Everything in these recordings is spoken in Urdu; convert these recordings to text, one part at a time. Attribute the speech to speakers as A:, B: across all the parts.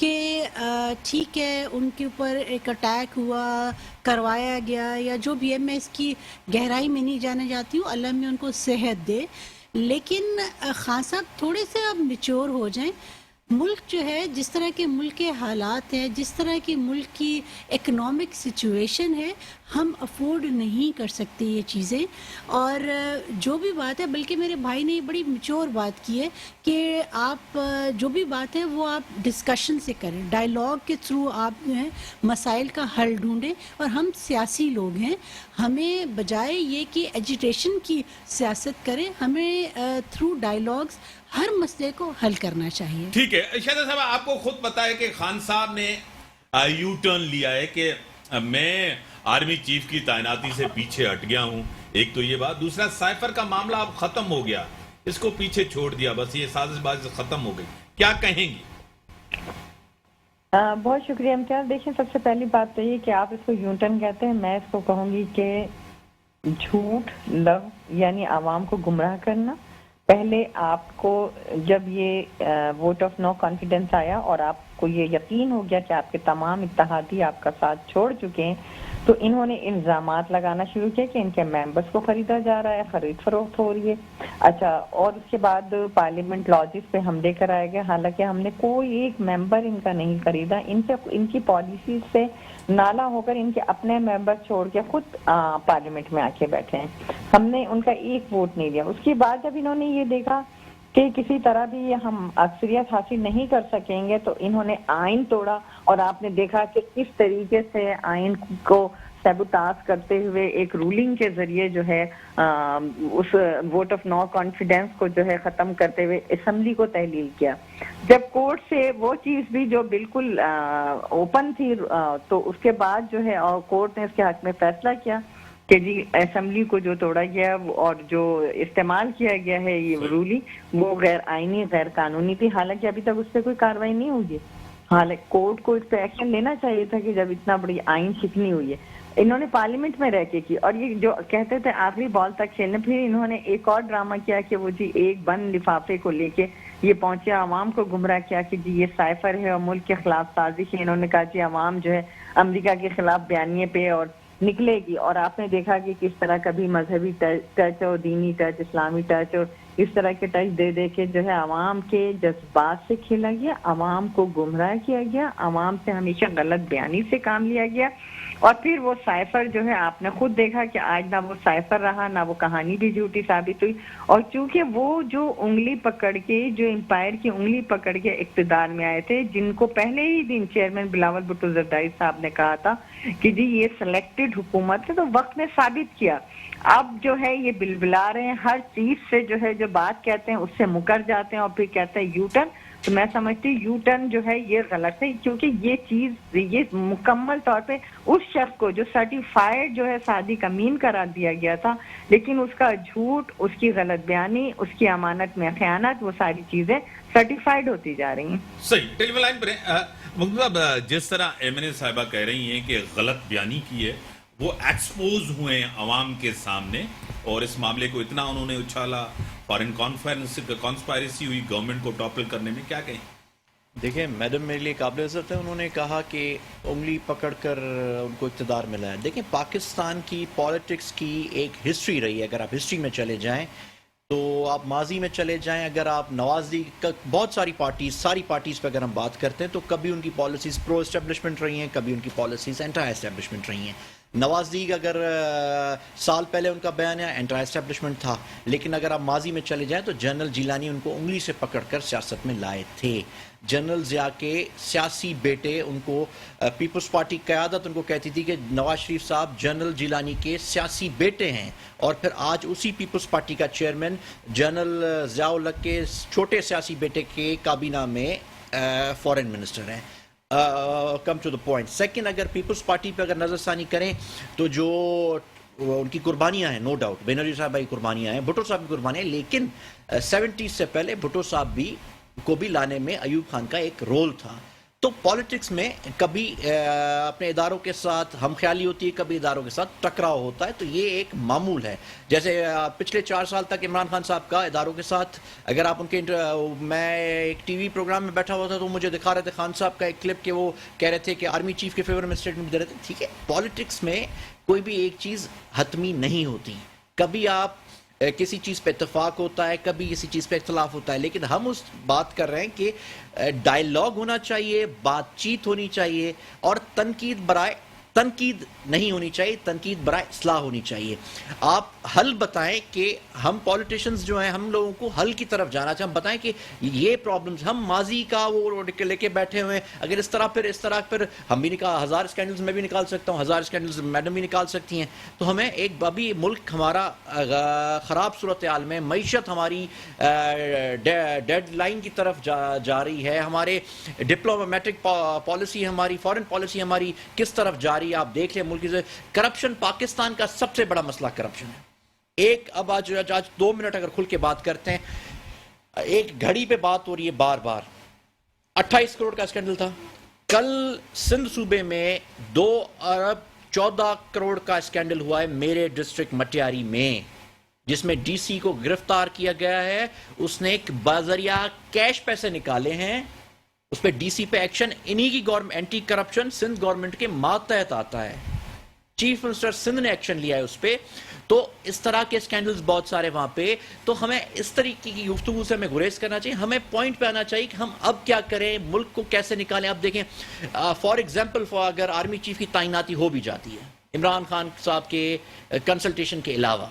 A: کہ ٹھیک ہے ان کے اوپر ایک اٹیک ہوا کروایا گیا یا جو بھی ہے، میں اس کی گہرائی میں نہیں جانے جاتی ہوں، اللہ میں ان کو صحت دے، لیکن خان صاحب تھوڑے سے اب میچور ہو جائیں. ملک جو ہے جس طرح کے ملک کے حالات ہیں، جس طرح کی ملک کی اکنامک سچویشن ہے، ہم افورڈ نہیں کر سکتے یہ چیزیں. اور جو بھی بات ہے، بلکہ میرے بھائی نے بڑی میچور بات کی ہے کہ آپ جو بھی بات ہے وہ آپ ڈسکشن سے کریں، ڈائیلاگ کے تھرو آپ جو ہے مسائل کا حل ڈھونڈیں. اور ہم سیاسی لوگ ہیں، ہمیں بجائے یہ کہ ایجیٹیشن کی سیاست کریں، ہمیں تھرو ڈائیلاگس ہر مسئلے کو حل کرنا چاہیے.
B: ٹھیک ہے شہزاد صاحب، آپ کو خود پتا ہے کہ خان صاحب نے یو ٹرن لیا ہے کہ میں آرمی چیف کی تعیناتی سے پیچھے ہٹ گیا ہوں. ایک تو یہ بات، دوسرا سائفر کا معاملہ اب ختم ہو گیا، اس کو پیچھے چھوڑ دیا، بس یہ سازش بازی ختم ہو گئی. کیا کہیں گی؟
C: بہت شکریہ امتیاز. دیکھیں، سب سے پہلی بات تو یہ کہ آپ اس کو یوٹرن کہتے ہیں، میں اس کو کہوں گی کہ جھوٹ لفظ، یعنی عوام کو گمراہ کرنا. پہلے آپ کو جب یہ ووٹ آف نو کانفیڈنس آیا اور آپ کو یہ یقین ہو گیا کہ آپ کے تمام اتحادی آپ کا ساتھ چھوڑ چکے ہیں، تو انہوں نے الزامات لگانا شروع کیا کہ ان کے ممبرز کو خریدا جا رہا ہے، خرید فروخت ہو رہی ہے. اچھا، اور اس کے بعد پارلیمنٹ لاجز پہ حملے کرائے گئے، حالانکہ ہم نے کوئی ایک ممبر ان کا نہیں خریدا. ان کی پالیسیز سے نالا ہو کر ان کے اپنے ممبر چھوڑ کے خود پارلیمنٹ میں آ کے بیٹھے ہیں. ہم نے ان کا ایک ووٹ نہیں دیا. اس کے بعد جب انہوں نے یہ دیکھا کہ کسی طرح بھی ہم اکثریت حاصل نہیں کر سکیں گے، تو انہوں نے آئین توڑا. اور آپ نے دیکھا کہ کس طریقے سے آئین کو سیبوتاژ کرتے ہوئے ایک رولنگ کے ذریعے جو ہے اس ووٹ آف نو کانفیڈنس کو جو ہے ختم کرتے ہوئے اسمبلی کو تحلیل کیا. جب کورٹ سے وہ چیز بھی جو بالکل اوپن تھی، تو اس کے بعد جو ہے کورٹ نے اس کے حق میں فیصلہ کیا کہ جی اسمبلی کو جو توڑا گیا اور جو استعمال کیا گیا ہے یہ رولنگ، وہ غیر آئینی، غیر قانونی تھی. حالانکہ ابھی تک اس پہ کوئی کارروائی نہیں ہوئی. حالانکہ کورٹ کو اس پہ ایکشن لینا چاہیے تھا کہ جب اتنا بڑی آئین شکنی ہوئی ہے. انہوں نے پارلیمنٹ میں رہ کے کی، اور یہ جو کہتے تھے آخری بال تک کھیلنے، پھر انہوں نے ایک اور ڈرامہ کیا کہ وہ جی ایک بند لفافے کو لے کے یہ پہنچے، عوام کو گمراہ کیا کہ جی یہ سائفر ہے اور ملک کے خلاف سازش ہے. انہوں نے کہا جی عوام جو ہے امریکہ کے خلاف بیانیے پہ اور نکلے گی. اور آپ نے دیکھا کہ کس طرح کبھی مذہبی ٹچ اور دینی ٹچ، اسلامی ٹچ اور اس طرح کے ٹچ دے دے کے جو ہے عوام کے جذبات سے کھیلا گیا، عوام کو گمراہ کیا گیا، عوام سے ہمیشہ غلط بیانی سے کام لیا گیا. اور پھر وہ سائفر جو ہے آپ نے خود دیکھا کہ آج نہ وہ سائفر رہا، نہ وہ کہانی بھی جھوٹی ثابت ہوئی. اور چونکہ وہ جو انگلی پکڑ کے، جو امپائر کی انگلی پکڑ کے اقتدار میں آئے تھے، جن کو پہلے ہی دن چیئرمین بلاول بھٹو زرداری صاحب نے کہا تھا کہ جی یہ سلیکٹڈ حکومت ہے، تو وقت نے ثابت کیا. اب جو ہے یہ بلبلا رہے ہیں، ہر چیز سے جو ہے جو بات کہتے ہیں اس سے مکر جاتے ہیں اور پھر کہتے ہیں یو ٹرن. تو میں سمجھتی یو ٹرن جو ہے یہ غلط ہے، کیونکہ یہ چیز یہ مکمل طور پہ اس شخص کو جو سرٹیفائڈ جو ہے صادق امین قرار دیا گیا تھا، لیکن اس کا جھوٹ، اس کی غلط بیانی، اس کی امانت میں خیانت، وہ ساری چیزیں سرٹیفائڈ ہوتی جا رہی ہیں.
B: صحیح. ٹیلی فون لائن پر مطلب جس طرح ایم این اے صاحبہ کہہ رہی ہیں کہ غلط بیانی کی ہے، وہ ایکسپوز ہوئے ہیں عوام کے سامنے، اور اس معاملے کو اتنا انہوں نے اچھالا، فارن کانفرنس کانسپائریسی ہوئی گورنمنٹ کو ٹاپل کرنے میں. کیا کہیں؟
D: دیکھیں میڈم میرے لیے قابل عزت ہے، انہوں نے کہا کہ انگلی پکڑ کر ان کو اقتدار ملا ہے. دیکھیں پاکستان کی پالیٹکس کی ایک ہسٹری رہی ہے. اگر آپ ہسٹری میں چلے جائیں تو آپ ماضی میں چلے جائیں، اگر آپ نواز لیگ کا بہت ساری پارٹیز پہ اگر ہم بات کرتے ہیں تو کبھی ان کی پالیسیز پرو اسٹیبلشمنٹ رہی ہیں، کبھی ان کی پالیسیز اینٹی اسٹیبلشمنٹ رہی ہیں. نواز لیگ اگر سال پہلے ان کا بیان ہے اینٹی اسٹیبلشمنٹ تھا، لیکن اگر آپ ماضی میں چلے جائیں تو جنرل جیلانی ان کو انگلی سے پکڑ کر سیاست میں لائے تھے. جنرل ضیاء کے سیاسی بیٹے ان کو پیپلز پارٹی قیادت ان کو کہتی تھی کہ نواز شریف صاحب جنرل جیلانی کے سیاسی بیٹے ہیں، اور پھر آج اسی پیپلز پارٹی کا چیئرمین جنرل ضیاء الحق کے چھوٹے سیاسی بیٹے کے کابینہ میں فارن منسٹر ہیں. Come to the point. Second, اگر پیپلز پارٹی پہ اگر نظر ثانی کریں تو جو ان کی قربانیاں ہیں، نو ڈاؤٹ بینظیر صاحب کی قربانیاں ہیں، بھٹو صاحب کی قربانیاں ہیں، لیکن 70 سے پہلے بھٹو صاحب کو بھی لانے میں ایوب خان کا ایک رول تھا. تو پالیٹکس میں کبھی اپنے اداروں کے ساتھ ہم خیالی ہوتی ہے، کبھی اداروں کے ساتھ ٹکراؤ ہوتا ہے، تو یہ ایک معمول ہے. جیسے پچھلے 4 سال تک عمران خان صاحب کا اداروں کے ساتھ، اگر آپ ان کے میں ایک ٹی وی پروگرام میں بیٹھا ہوا تھا تو مجھے دکھا رہے تھے خان صاحب کا ایک کلپ کہ وہ کہہ رہے تھے کہ آرمی چیف کے فیور میں اسٹیٹمنٹ دے رہے تھے. ٹھیک ہے، پالیٹکس میں کوئی بھی ایک چیز حتمی نہیں ہوتی. کبھی آپ کسی چیز پہ اتفاق ہوتا ہے، کبھی کسی چیز پہ اختلاف ہوتا ہے، لیکن ہم اس بات کر رہے ہیں کہ ڈائیلاگ ہونا چاہیے، بات چیت ہونی چاہیے، اور تنقید برائے تنقید نہیں ہونی چاہیے، تنقید برائے اصلاح ہونی چاہیے. آپ حل بتائیں کہ ہم پولیٹیشنز جو ہیں، ہم لوگوں کو حل کی طرف جانا چاہیے. ہم بتائیں کہ یہ پرابلمز، ہم ماضی کا وہ لے کے بیٹھے ہوئے ہیں، اگر اس طرح پھر ہم بھی 1000 اسکینڈلز میں بھی نکال سکتا ہوں، 1000 اسکینڈلز میڈم بھی نکال سکتی ہیں. تو ہمیں ایک ابھی ملک ہمارا خراب صورتحال میں، معیشت ہماری ڈیڈ لائن کی طرف جا رہی ہے، ہمارے ڈپلومیٹک پالیسی، ہماری فارن پالیسی ہماری کس طرف جا رہی ہے. آپ دیکھ لیں ملک سے کرپشن، پاکستان کا سب سے بڑا مسئلہ کرپشن ہے. اب آج 2 منٹ اگر کھل کے بات کرتے ہیں، ایک گھڑی پہ بات ہو رہی ہے بار بار. 28 کروڑ کا اسکینڈل تھا. کل سندھ صوبے میں 2 ارب 14 کروڑ کا اسکینڈل ہوا ہے میرے ڈسٹرکٹ مٹیاری میں، جس میں ڈی سی کو گرفتار کیا گیا ہے. اس نے ایک بازریہ کیش پیسے نکالے ہیں، اس پہ ڈی سی پہ ایکشن. انہی کی government, anti corruption Sindh government کے ماتحت آتا ہے. چیف منسٹر سندھ نے ایکشن لیا ہے اس پہ. تو اس طرح کے اسکینڈلز بہت سارے وہاں پہ. تو ہمیں اس طریقے کی گفتگو سے ہمیں گریز کرنا چاہیے. ہمیں پوائنٹ پہ آنا چاہیے کہ ہم اب کیا کریں، ملک کو کیسے نکالیں. اب دیکھیں فار ایگزامپل، اگر آرمی چیف کی تعیناتی ہو بھی جاتی ہے عمران خان صاحب کے کنسلٹیشن کے علاوہ،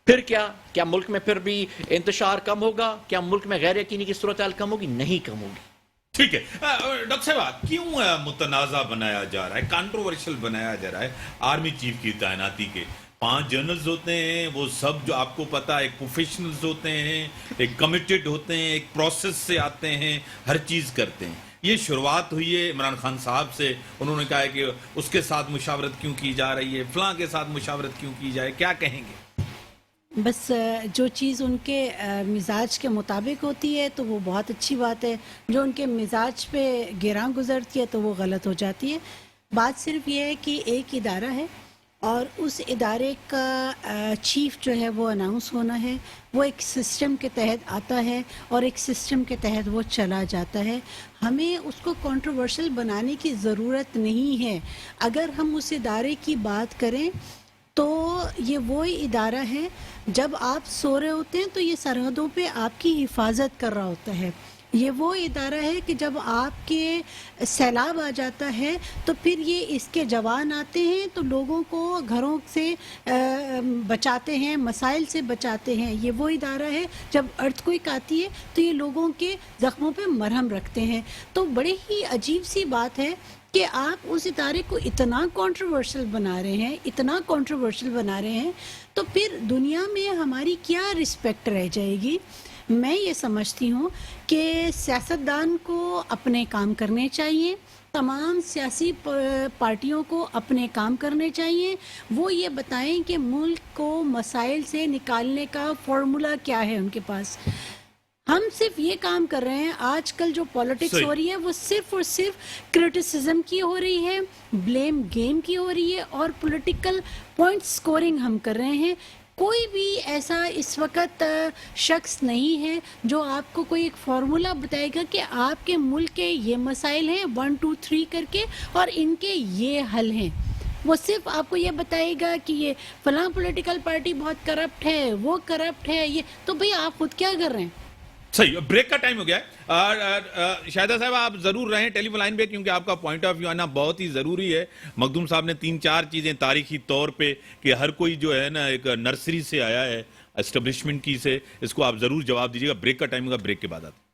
D: پھر کیا ملک میں پھر بھی انتشار کم ہوگا؟ کیا ملک میں غیر یقینی کی صورتحال کم ہوگی؟ نہیں کم ہوگی.
B: ٹھیک ہے ڈاکٹر صاحب، کیوں متنازع بنایا جا رہا ہے، کانٹروورشل بنایا جا رہا ہے آرمی چیف کی تعیناتی کے؟ 5 جنرلز ہوتے ہیں، وہ سب جو آپ کو پتا ایک پروفیشنلز ہوتے ہیں، ایک کمیٹڈ ہوتے ہیں، ایک پروسیس سے آتے ہیں، ہر چیز کرتے ہیں. یہ شروعات ہوئی ہے عمران خان صاحب سے. انہوں نے کہا ہے کہ اس کے ساتھ مشاورت کیوں کی جا رہی ہے، فلاں کے ساتھ مشاورت کیوں کی جائے. کیا کہیں گے؟
A: بس جو چیز ان کے مزاج کے مطابق ہوتی ہے تو وہ بہت اچھی بات ہے. جو ان کے مزاج پہ گراں گزرتی ہے تو وہ غلط ہو جاتی ہے. بات صرف یہ ہے کہ ایک ادارہ ہے اور اس ادارے کا چیف جو ہے وہ اناؤنس ہونا ہے. وہ ایک سسٹم کے تحت آتا ہے اور ایک سسٹم کے تحت وہ چلا جاتا ہے. ہمیں اس کو کنٹروورشل بنانے کی ضرورت نہیں ہے. اگر ہم اس ادارے کی بات کریں تو یہ وہی ادارہ ہے، جب آپ سو رہے ہوتے ہیں تو یہ سرحدوں پہ آپ کی حفاظت کر رہا ہوتا ہے. یہ وہ ادارہ ہے کہ جب آپ کے سیلاب آ جاتا ہے تو پھر یہ اس کے جوان آتے ہیں تو لوگوں کو گھروں سے بچاتے ہیں، مسائل سے بچاتے ہیں. یہ وہ ادارہ ہے جب ارتھ کوئک آتی ہے تو یہ لوگوں کے زخموں پہ مرہم رکھتے ہیں. تو بڑی ہی عجیب سی بات ہے کہ آپ اس ادارے کو اتنا کنٹروورشل بنا رہے ہیں تو پھر دنیا میں ہماری کیا رسپیکٹ رہ جائے گی. میں یہ سمجھتی ہوں کہ سیاستدان کو اپنے کام کرنے چاہیے، تمام سیاسی پارٹیوں کو اپنے کام کرنے چاہیے. وہ یہ بتائیں کہ ملک کو مسائل سے نکالنے کا فارمولا کیا ہے ان کے پاس. ہم صرف یہ کام کر رہے ہیں. آج کل جو پالیٹکس ہو رہی ہے وہ صرف اور صرف کرٹیسزم کی ہو رہی ہے، بلیم گیم کی ہو رہی ہے اور پولیٹیکل پوائنٹ سکورنگ ہم کر رہے ہیں. کوئی بھی ایسا اس وقت شخص نہیں ہے جو آپ کو کوئی ایک فارمولا بتائے گا کہ آپ کے ملک کے یہ مسائل ہیں 1 2 3 کر کے اور ان کے یہ حل ہیں. وہ صرف آپ کو یہ بتائے گا کہ یہ فلاں پولیٹیکل پارٹی بہت کرپٹ ہے، وہ کرپٹ ہے. یہ تو بھئی آپ خود کیا کر رہے ہیں؟
B: صحیح. بریک کا ٹائم ہو گیا ہے. شاہدہ صاحب آپ ضرور رہیں ٹیلی فون لائن پہ، کیونکہ آپ کا پوائنٹ آف ویو آنا بہت ہی ضروری ہے. مخدوم صاحب نے 3-4 چیزیں تاریخی طور پہ کہ ہر کوئی جو ہے نا ایک نرسری سے آیا ہے، اسٹیبلشمنٹ کی سے، اس کو آپ ضرور جواب دیجیے گا. بریک کا ٹائم ہوگا، بریک کے بعد آتے ہیں.